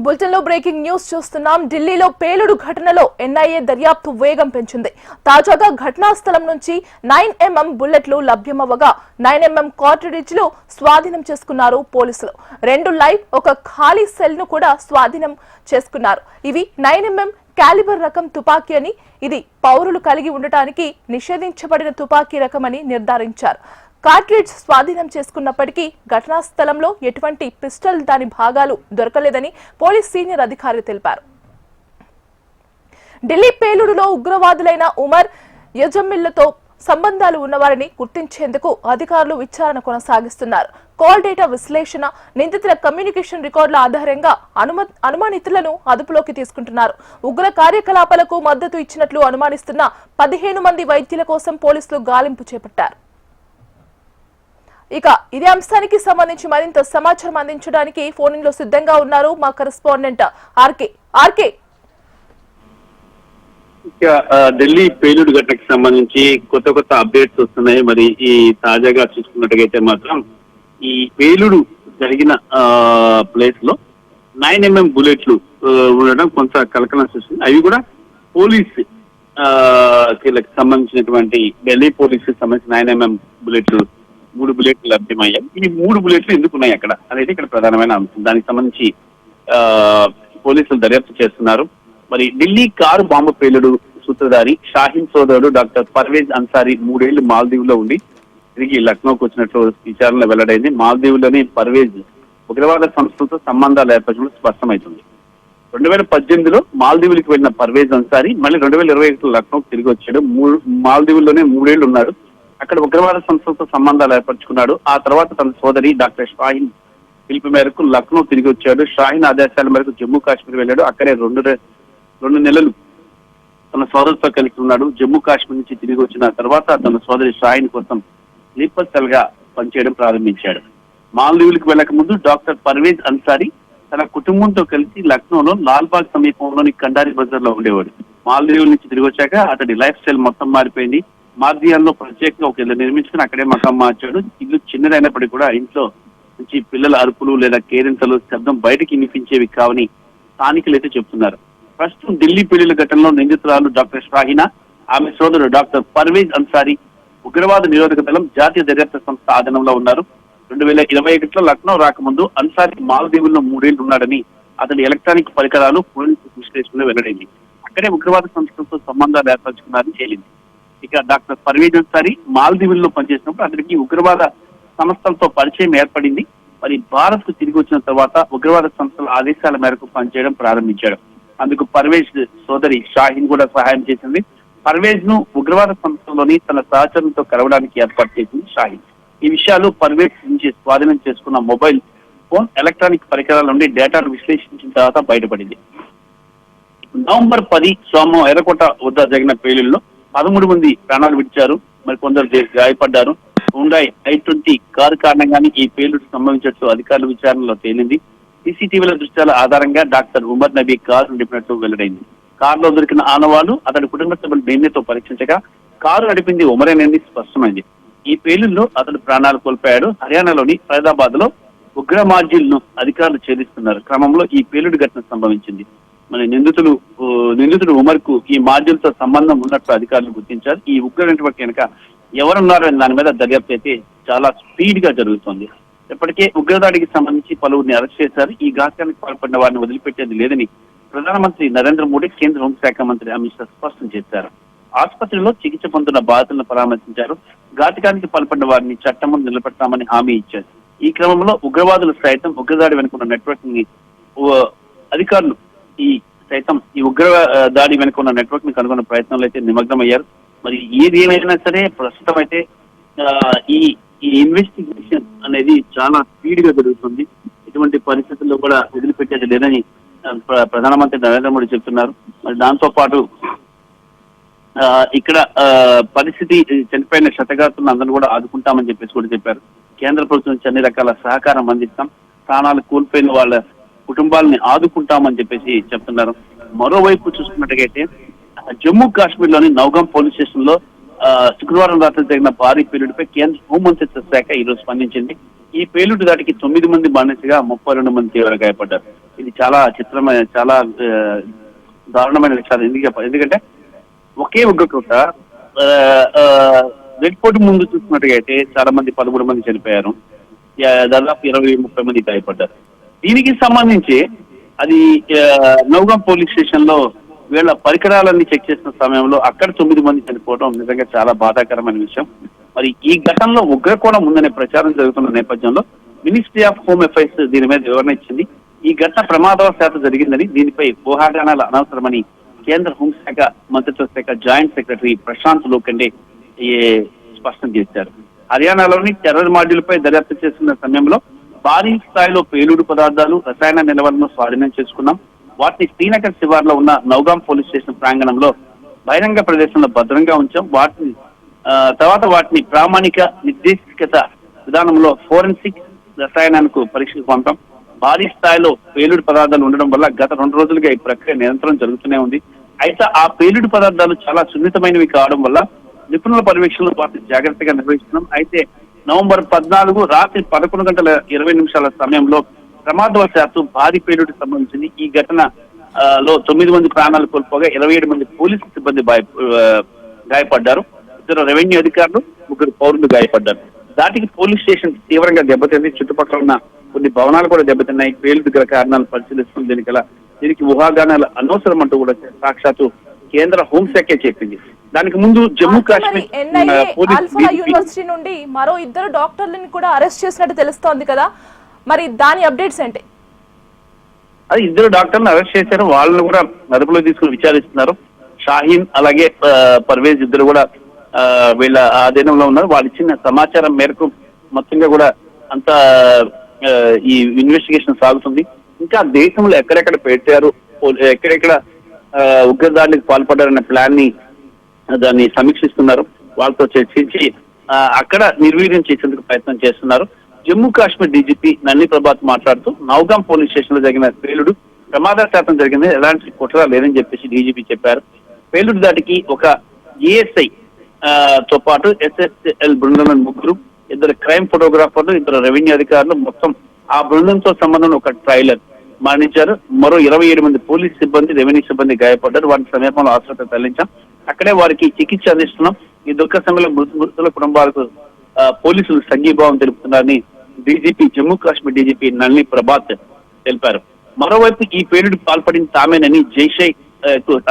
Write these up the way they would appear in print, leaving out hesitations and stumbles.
బులెటిన్లో breaking news చూస్తున్నాం. ఢిల్లీలో పేలుడు ఘటనలో ఎన్ఐఏ దర్యాప్తు వేగం పెంచింది. తాజాగా ఘటనా స్థలం నుంచి 9mm బుల్లెట్లు లభ్యమవగా 9mm కార్ట్రిడ్జ్లు స్వాధీనం చేసుకున్నారు పోలీసులు. 2 లైవ్, ఒక ఖాళీ సెల్ ను కూడా స్వాధీనం చేసుకున్నారు. ఇవి 9mm క్యాలిబర్ రకం తుపాకీ అని, ఇది పౌరులు కలిగి ఉండటానికి నిషేధించబడిన తుపాకీ రకమని నిర్ధారించారు. కార్ట్రిడ్జ్ స్వాధీనం చేసుకున్నప్పటికీ ఘటనా స్థలంలో ఎటువంటి పిస్టల్, దాని భాగాలు దొరకలేదని పోలీస్ సీనియర్ అధికారి తెలిపారు. ఢిల్లీ పేలుడులో ఉగ్రవాదులైన ఉమర్ యజమిల్లతో సంబంధాలు ఉన్నవారిని గుర్తించేందుకు అధికారులు విచారణ కొనసాగిస్తున్నారు. కాల్ డేటా విశ్లేషణ, నిందితుల కమ్యూనికేషన్ రికార్డుల ఆధారంగా అనుమానితులను అదుపులోకి తీసుకుంటున్నారు. ఉగ్ర కార్యకలాపాలకు మద్దతు ఇచ్చినట్లు అనుమానిస్తున్న 15 మంది వైద్యుల కోసం పోలీసులు గాలింపు చేపట్టారు. ఇక ఇదే అంశానికి సంబంధించి మరింత సమాచారం అందించడానికి ఫోన్ లో సిద్ధంగా ఉన్నారు మా కరెస్పాండెంట్ ఆర్కే. ఢిల్లీ పేలుడు ఘటనకు సంబంధించి కొత్త అప్డేట్స్ వస్తున్నాయి. మరి ఈ తాజాగా చూసుకున్నట్టుగైతే మాత్రం ఈ పేలుడు జరిగిన ప్లేస్ లో 9mm బుల్లెట్లు ఉండడం కొంత కలకలం సృష్టింది. అవి కూడా పోలీస్ సంబంధించినటువంటి ఢిల్లీ పోలీస్ సంబంధించిన 9mm బుల్లెట్లు 3 బుల్లెట్లు లభ్యమయ్యాయి. ఈ 3 బుల్లెట్లు ఎందుకున్నాయి అక్కడ అనేది ఇక్కడ ప్రధానమైన అంశం. దానికి సంబంధించి పోలీసులు దర్యాప్తు చేస్తున్నారు. మరి ఢిల్లీ కారు బాంబు పేలుడు సూత్రధారి షాహీన్ సోదరుడు డాక్టర్ పర్వేజ్ అన్సారీ 3 ఏళ్లు మాల్దీవ్ లో ఉండి తిరిగి లక్నోకు వచ్చినట్లు విచారణలో వెల్లడైంది. మాల్దీవ్ లోని పర్వేజ్ ఉగ్రవాద సంస్థలతో సంబంధాలు ఏర్పరచడం స్పష్టమవుతుంది. 2018లో మాల్దీవులకు వెళ్లిన పర్వేజ్ అన్సారీ మళ్ళీ 2021లో లక్నోకు తిరిగి వచ్చాడు. మాల్దీవుల్లోనే 3 ఏళ్లు ఉన్నాడు. అక్కడ ఉగ్రవాద సంస్థలతో సంబంధాలు ఏర్పరచుకున్నాడు. ఆ తర్వాత తన సోదరి డాక్టర్ షాహీన్ పిలుపు మేరకు లక్నో తిరిగి వచ్చాడు. షాహీన్ ఆదేశాల మేరకు జమ్మూ కాశ్మీర్ వెళ్ళాడు. అక్కడే 2 నెలలు తన సోదరితో కలిసి ఉన్నాడు. జమ్మూ కాశ్మీర్ నుంచి తిరిగి వచ్చిన తర్వాత తన సోదరి షాహీన్ కోసం స్లీపర్ సెల్ గా పనిచేయడం ప్రారంభించాడు. మాల్దీవులకు వెళ్లక ముందు డాక్టర్ పర్వేజ్ అన్సారీ తన కుటుంబంతో కలిసి లక్నోలో లాల్బాగ్ సమీపంలోని కండారి బజార్ లో ఉండేవాడు. మాల్దీవుల నుంచి తిరిగి వచ్చాక అతడి లైఫ్ స్టైల్ మొత్తం మారిపోయింది. మార్దియాల్లో ప్రత్యేకంగా ఒక ఇల్లు నిర్మించుకుని అక్కడే మకాం మార్చాడు. ఇల్లు చిన్నదైనప్పటికీ కూడా ఇంట్లో నుంచి పిల్లల అరుపులు లేదా కేరింతలు శబ్దం బయటకి వినిపించేవి కావని స్థానికులు అయితే చెప్తున్నారు. ప్రస్తుతం ఢిల్లీ పేలుళ్ల ఘటనలో నిందితురాలు డాక్టర్ షాహీనా, ఆమె సోదరుడు డాక్టర్ పర్వేజ్ అన్సారీ ఉగ్రవాద నిరోధక దళం జాతీయ దర్యాప్తు సంస్థ ఆధీనంలో ఉన్నారు. 2021లో లక్నో రాకముందు అన్సారీ మాల్దీవుల్లో 3 ఏళ్లు ఉన్నాడని అతని ఎలక్ట్రానిక్ పరికరాలు పోలీసు విశ్లేషణలో వెల్లడైంది. అక్కడే ఉగ్రవాద సంస్థలతో సంబంధాలు ఏర్పరచుకున్నారని తేలింది. ఇక డాక్టర్ పర్వేజ్ అన్సారీ మాల్దీవుల్లో పనిచేసినప్పుడు అతనికి ఉగ్రవాద సంస్థలతో పరిచయం ఏర్పడింది. మరి భారత్ కు తిరిగి వచ్చిన తర్వాత ఉగ్రవాద సంస్థల ఆదేశాల మేరకు పనిచేయడం ప్రారంభించాడు. అందుకు పర్వేజ్ సోదరి షాహీన్ కూడా సహాయం చేసింది. పర్వేజ్ ను ఉగ్రవాద సంస్థలోని తన సహచరులతో కలవడానికి ఏర్పాటు చేసింది షాహీన్. ఈ విషయాలు పర్వేజ్ నుంచి స్వాధీనం చేసుకున్న మొబైల్ ఫోన్, ఎలక్ట్రానిక్ పరికరాల నుండి డేటాను విశ్లేషించిన తర్వాత బయటపడింది. నవంబర్ 10 సోమవారం ఎర్రకోట వద్ద జరిగిన పేలుళ్లలో 13 మంది ప్రాణాలు విడిచారు. మరి కొందరు గాయపడ్డారు. హుండాయ్ i20 కారు కారణంగానే ఈ పేలుడు సంభవించినట్లు అధికారుల విచారణలో తేలింది. సీసీటీవీల దృశ్యాల ఆధారంగా డాక్టర్ ఉమర్ నబీ కారు నడిపినట్లు వెల్లడైంది. కారులో దొరికిన ఆనవాళ్లు అతడి కుటుంబ సభ్యులు డీఎన్ఏతో పరీక్షించగా కారు నడిపింది ఉమరేనని స్పష్టమైంది. ఈ పేలుల్లో అతడు ప్రాణాలు కోల్పోయాడు. హర్యానాలోని ఫైదాబాద్ లో ఉగ్ర మాడ్యూల్ ను అధికారులు ఛేదిస్తున్నారు. క్రమంలో ఈ పేలుడు ఘటన సంభవించింది. మరి నిందితుడు ఉమర్ కు ఈ మాడ్యూల్ తో సంబంధం ఉన్నట్లు అధికారులు గుర్తించారు. ఈ ఉగ్ర నెట్వర్క్ కనుక ఎవరున్నారో అనే దాని మీద దర్యాప్తు అయితే చాలా స్పీడ్ గా జరుగుతోంది. ఇప్పటికే ఉగ్రదాడికి సంబంధించి పలువురిని అరెస్ట్ చేశారు. ఈ ఘాతానికి పాల్పడిన వారిని వదిలిపెట్టేది లేదని ప్రధానమంత్రి నరేంద్ర మోడీ, కేంద్ర హోంశాఖ మంత్రి అమిత్ షా స్పష్టం చేశారు. ఆసుపత్రిలో చికిత్స పొందుతున్న బాధితులను పరామర్శించారు. ఘాతకానికి పాల్పడిన వారిని చట్టం ముందు నిలబెడతామని హామీ ఇచ్చారు. ఈ క్రమంలో ఉగ్రవాదులు సైతం ఉగ్రదాడి వెనుకున్న నెట్వర్క్ ని అధికారులు ఈ ఉగ్ర దాడి వెనుక ఉన్న నెట్వర్క్ ని కనుగొన్న ప్రయత్నంలో అయితే నిమగ్నమయ్యారు. మరి ఏది ఏమైనా సరే ప్రస్తుతం అయితే ఈ ఇన్వెస్టిగేషన్ అనేది చాలా స్పీడ్ గా జరుగుతుంది. ఇటువంటి పరిస్థితుల్లో కూడా వదిలిపెట్టేది లేదని ప్రధానమంత్రి నరేంద్ర మోడీ చెప్తున్నారు. మరి దాంతో పాటు ఇక్కడ పరిస్థితి చనిపోయిన క్షతగాత్రులను అందరూ కూడా ఆదుకుంటామని చెప్పేసి కూడా చెప్పారు. కేంద్ర ప్రభుత్వం నుంచి అన్ని రకాల సహకారం అందిస్తాం, ప్రాణాలు కోల్పోయిన వాళ్ళ కుటుంబాలని ఆదుకుంటామని చెప్పేసి చెప్తున్నారు. మరోవైపు చూసుకున్నట్టుగైతే జమ్మూ కాశ్మీర్ లోని నౌగాం పోలీస్ స్టేషన్ లో శుక్రవారం రాత్రి జరిగిన భారీ పేలుడుపై కేంద్ర హోంమంత్రిత్వ శాఖ ఈరోజు స్పందించింది. ఈ పేలుడు దాటికి 9 మంది బానిసగా 32 మంది తీవ్ర గాయపడ్డారు. ఇది చాలా చిత్రమైన, చాలా దారుణమైన విషయాలు. ఎందుకంటే ఒకే ఉగ్రకోట రెడ్ ఫోర్ట్ ముందు చూసుకున్నట్టుగా అయితే చాలా మంది 13 మంది చనిపోయారు, దాదాపు 20-30 మంది గాయపడ్డారు. దీనికి సంబంధించి అది నౌగాం పోలీస్ స్టేషన్ లో వీళ్ళ పరికరాలన్నీ చెక్ చేసిన సమయంలో అక్కడ 9 మంది చనిపోవడం నిజంగా చాలా బాధాకరమైన విషయం. మరి ఈ ఘటనలో ఉగ్రకోణం ఉందనే ప్రచారం జరుగుతున్న నేపథ్యంలో మినిస్ట్రీ ఆఫ్ హోమ్ అఫైర్స్ దీని మీద వివరణ ఇచ్చింది. ఈ ఘటన ప్రమాదవశాత్తు జరిగిందని, దీనిపై ఊహాగానాలు అనవసరమని కేంద్ర హోంశాఖ మంత్రిత్వ శాఖ జాయింట్ సెక్రటరీ ప్రశాంత్ లోఖండే స్పష్టం చేశారు. హర్యానాలోని టెర్రర్ మాడ్యూల్పై దర్యాప్తు చేస్తున్న సమయంలో భారీ స్థాయిలో పేలుడు పదార్థాలు, రసాయన నిల్వలను స్వాధీనం చేసుకున్నాం. వాటిని శ్రీనగర్ శివార్లో ఉన్న నౌగాం పోలీస్ స్టేషన్ ప్రాంగణంలో బహిరంగ ప్రదేశంలో భద్రంగా ఉంచాం. తర్వాత వాటిని ప్రామాణిక నిర్దేశికత విధానంలో ఫోరెన్సిక్ రసాయనానికి పరీక్షకు పంపాం. భారీ స్థాయిలో పేలుడు పదార్థాలు ఉండడం వల్ల గత 2 రోజులుగా ఈ ప్రక్రియ నిరంతరం జరుగుతూనే ఉంది. అయితే ఆ పేలుడు పదార్థాలు చాలా సున్నితమైనవి కావడం వల్ల నిపుణుల పర్యవేక్షణలో వాటిని జాగ్రత్తగా నిర్వహిస్తున్నాం. అయితే నవంబర్ 14 రాత్రి 11:20 సమయంలో ప్రమాదవశాత్తు భారీ పేలుడికి సంబంధించింది. ఈ ఘటన లో 9 మంది ప్రాణాలు కోల్పోగా 27 మంది పోలీసు సిబ్బంది గాయపడ్డారు. 2 రెవెన్యూ అధికారులు, 3 పౌరులు గాయపడ్డారు. దాటికి పోలీస్ స్టేషన్ తీవ్రంగా దెబ్బతింది. చుట్టుపక్కల ఉన్న కొన్ని భవనాలు కూడా దెబ్బతిన్నాయి. పేలుడు గల కారణాలు పరిశీలిస్తుంది. దీనికి ఊహాగానాలు అనవసరం అంటూ కూడా సాక్షాత్తు కేంద్ర హోంశాఖే చెప్పింది. దానికి ముందు జమ్మూ కాశ్మీర్ యూనివర్సిటీ నుండి మరో 2 డాక్టర్లను కూడా అరెస్ట్ చేసినట్టు తెలుస్తోంది కదా, మరి దాని అప్డేట్స్ ఏంటి? అది 2 డాక్టర్లను అరెస్ట్ చేశారు. వాళ్ళని కూడా అదుపులో తీసుకుని విచారిస్తున్నారు. షాహీన్ అలాగే పర్వేజ్ ఇద్దరు కూడా వీళ్ళ ఆధీనంలో ఉన్నారు. వాళ్ళు ఇచ్చిన సమాచారం మేరకు మొత్తంగా కూడా అంతా ఈ ఇన్వెస్టిగేషన్ సాగుతుంది. ఇంకా దేశంలో ఎక్కడెక్కడ పెట్టారు, ఎక్కడెక్కడ ఉగ్రదాడికి పాల్పడ్డారనే ప్లాన్ ని దాన్ని సమీక్షిస్తున్నారు. వాళ్ళతో చర్చించి అక్కడ నిర్వీర్యం చేసేందుకు ప్రయత్నం చేస్తున్నారు. జమ్మూ కాశ్మీర్ డీజీపీ నళిని ప్రభాత్ మాట్లాడుతూ నౌగాం పోలీస్ స్టేషన్ లో జరిగిన పేలుడు ప్రమాదశాతం జరిగింది, ఎలాంటి కుట్ర లేదని చెప్పేసి డీజీపీ చెప్పారు. పేలుడు దాటికి ఒక ఏఎస్ఐ తో పాటు ఎస్ఎస్ఎల్ బృందంలోని 3, 2 క్రైమ్ ఫోటోగ్రాఫర్లు, 2 రెవెన్యూ అధికారులు, మొత్తం ఆ బృందంతో సంబంధం ఒక ట్రైలర్ మరణించారు. మరో 27 మంది పోలీస్ సిబ్బంది, రెవెన్యూ సిబ్బంది గాయపడ్డారు. వారిని సమీపంలో ఆసుపత్రికి తరలించాం. అక్కడే వారికి చికిత్స అందిస్తున్నాం. ఈ దుఃఖ సమయంలో మృతుల కుటుంబాలకు పోలీసులు సంఘీభావం తెలుపుతున్నారని డీజీపీ, జమ్మూ కాశ్మీర్ డీజీపీ నళిని ప్రభాత్ తెలిపారు. మరోవైపు ఈ పేలుడు పాల్పడిన తామేనని జైషే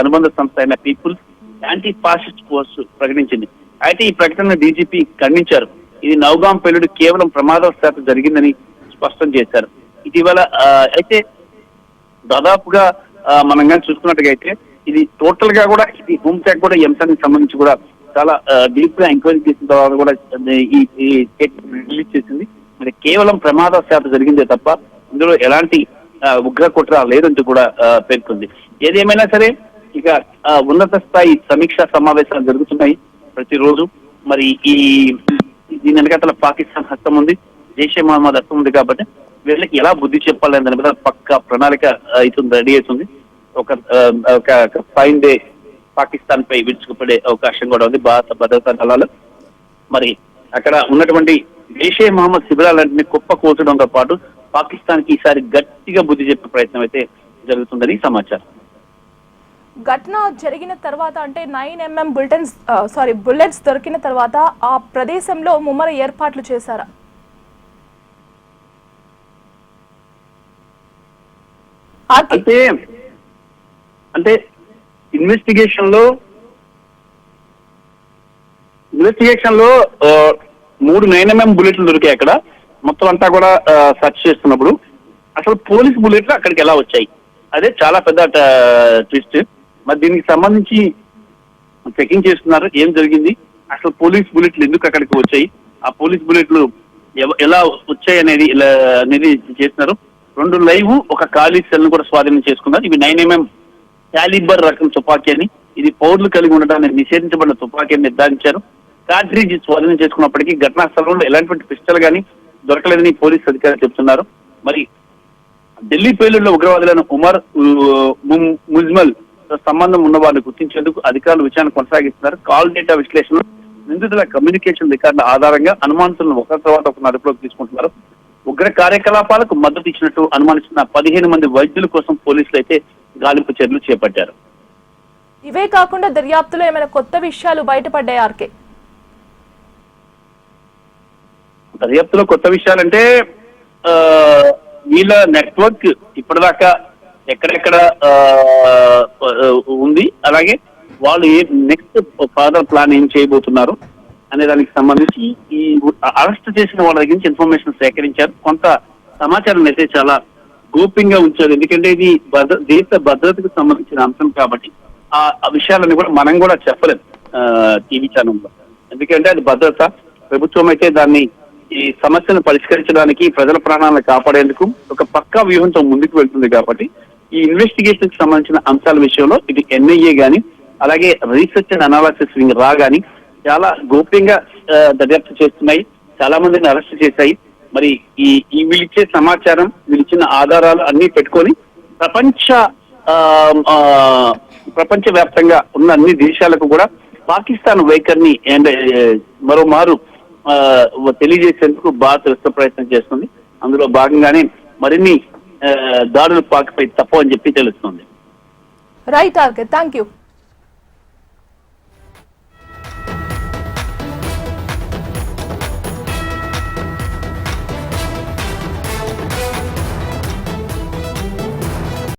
అనుబంధ సంస్థ అయిన పీపుల్స్ యాంటీ ఫాసిస్ట్ ఫోర్స్ ప్రకటించింది. అయితే ఈ ప్రకటన డీజీపీ ఖండించారు. ఇది నౌగాం పేలుడు కేవలం ప్రమాదవశాత్తు జరిగిందని స్పష్టం చేశారు. ఇటీవల అయితే దాదాపుగా మనం కానీ చూసుకున్నట్టుగా అయితే ఇది టోటల్ గా కూడా ఇది హోంశాఖ కూడా ఈ అంశానికి సంబంధించి కూడా చాలా డీప్ గా ఎంక్వైరీ చేసిన తర్వాత కూడా ఈ రిలీజ్ చేసింది. మరి కేవలం ప్రమాదవశాత్తు జరిగిందే తప్ప ఇందులో ఎలాంటి ఉగ్ర కుట్ర లేదంటూ కూడా పేర్కొంది. ఏదేమైనా సరే ఇక ఉన్నత స్థాయి సమీక్షా సమావేశాలు జరుగుతున్నాయి ప్రతిరోజు. మరి దీని వెనకాల పాకిస్తాన్ హస్తం ఉంది, జైషే మహమ్మద్ హస్తం ఉంది. కాబట్టి వీళ్ళకి ఎలా బుద్ధి చెప్పాలని దాని మీద పక్కా ప్రణాళిక రెడీ అవుతుంది. ఒక 5 డే పాకిస్తాన్ పై విరుచుకుపడే అవకాశం కూడా ఉంది భారత భద్రతా దళాలు. మరి అక్కడ ఉన్నటువంటి జైషే మహమ్మద్ శిబిరాలన్నింటినీ కుప్ప కూర్చడంతో పాటు పాకిస్తాన్ కి ఈసారి గట్టిగా బుద్ధి చెప్పే ప్రయత్నం అయితే జరుగుతుందని సమాచారం. ఘటన జరిగిన తర్వాత అంటే 9mm బుల్లెట్స్ దొరికిన తర్వాత ఆ ప్రదేశంలో ముమ్మర ఏర్పాట్లు చేశారా? అంటే ఇన్వెస్టిగేషన్ లో 3 9mm బుల్లెట్లు దొరికాయి. అక్కడ మొత్తం అంతా కూడా సెర్చ్ చేస్తున్నప్పుడు అసలు పోలీస్ బుల్లెట్లు అక్కడికి ఎలా వచ్చాయి, అదే చాలా పెద్ద ట్విస్ట్. మరి దీనికి సంబంధించి చెకింగ్ చేస్తున్నారు. ఏం జరిగింది, అసలు పోలీస్ బుల్లెట్లు ఎందుకు అక్కడికి వచ్చాయి, ఆ పోలీస్ బుల్లెట్లు ఎలా వచ్చాయి అనేది చేస్తున్నారు. 2 లైవ్, ఒక ఖాళీ సెల్ కూడా స్వాధీనం చేసుకున్నారు. ఇవి 9mm క్యాలిబర్ రకం తుపాకీ అని, ఇది పౌరులు కలిగి ఉండటాన్ని నిషేధించబడిన తుపాకీ అని నిర్ధారించారు. కార్ట్రిడ్జ్ స్వాధీనం చేసుకున్నప్పటికీ ఘటనా స్థలంలో ఎలాంటి పిస్టల్ గానీ దొరకలేదని పోలీసు అధికారులు చెబుతున్నారు. మరి ఢిల్లీ పేలుడులో ఉగ్రవాదులైన ఉమర్ ముజ్మల్ సంబంధం ఉన్న వారిని గుర్తించేందుకు అధికారులు విచారణ కొనసాగిస్తున్నారు. కాల్ డేటా విశ్లేషణ, నిందితుల కమ్యూనికేషన్ రికార్డుల ఆధారంగా అనుమానితులను ఒకరి తర్వాత ఒక అదుపులోకి తీసుకుంటున్నారు. ఉగ్ర కార్యకలాపాలకు మద్దతు ఇచ్చినట్టు అనుమానిస్తున్న 15 మంది వైద్యుల కోసం పోలీసులు అయితే గాలింపు చర్యలు చేపట్టారు. ఇవే కాకుండా దర్యాప్తులో ఏమైనా కొత్త విషయాలు బయటపడ్డాయి ఆర్కే? దర్యాప్తులో కొత్త విషయాలంటే వీళ్ళ నెట్వర్క్ ఇప్పటిదాకా ఎక్కడెక్కడ ఉంది, అలాగే వాళ్ళు నెక్స్ట్ ఫర్దర్ ప్లాన్ ఏం చేయబోతున్నారు అనే దానికి సంబంధించి ఈ అరెస్ట్ చేసిన వాళ్ళ దగ్గర నుంచి ఇన్ఫర్మేషన్ సేకరించారు. కొంత సమాచారం అయితే చాలా గోప్యంగా ఉంచారు, ఎందుకంటే ఇది దేశ భద్రతకు సంబంధించిన అంశం కాబట్టి ఆ విషయాలను కూడా మనం కూడా చెప్పలేం టీవీ ఛానల్లో, ఎందుకంటే అది భద్రత. ప్రభుత్వం అయితే దాన్ని ఈ సమస్యను పరిష్కరించడానికి, ప్రజల ప్రాణాలను కాపాడేందుకు ఒక పక్కా వ్యూహంతో ముందుకు వెళ్తుంది కాబట్టి ఈ ఇన్వెస్టిగేషన్ కి సంబంధించిన అంశాల విషయంలో ఇది ఎన్ఐఏ గాని, అలాగే రీసెర్చ్ అండ్ అనాలిసిస్ వింగ్ రా గాని చాలా గోప్యంగా దర్యాప్తు చేస్తున్నాయి. చాలా మందిని అరెస్ట్ చేశాయి. మరి ఈ వీళ్ళిచ్చే సమాచారం, వీళ్ళిచ్చిన ఆధారాలు అన్ని పెట్టుకొని ప్రపంచ వ్యాప్తంగా ఉన్న అన్ని దేశాలకు కూడా పాకిస్తాన్ వైఖరిని మరోమారు తెలియజేసేందుకు భారత్ ప్రయత్నం చేస్తుంది. అందులో భాగంగానే మరిన్ని దాడులు పాక్పై తప్పవని చెప్పి తెలుస్తుంది. Right RK, thank you.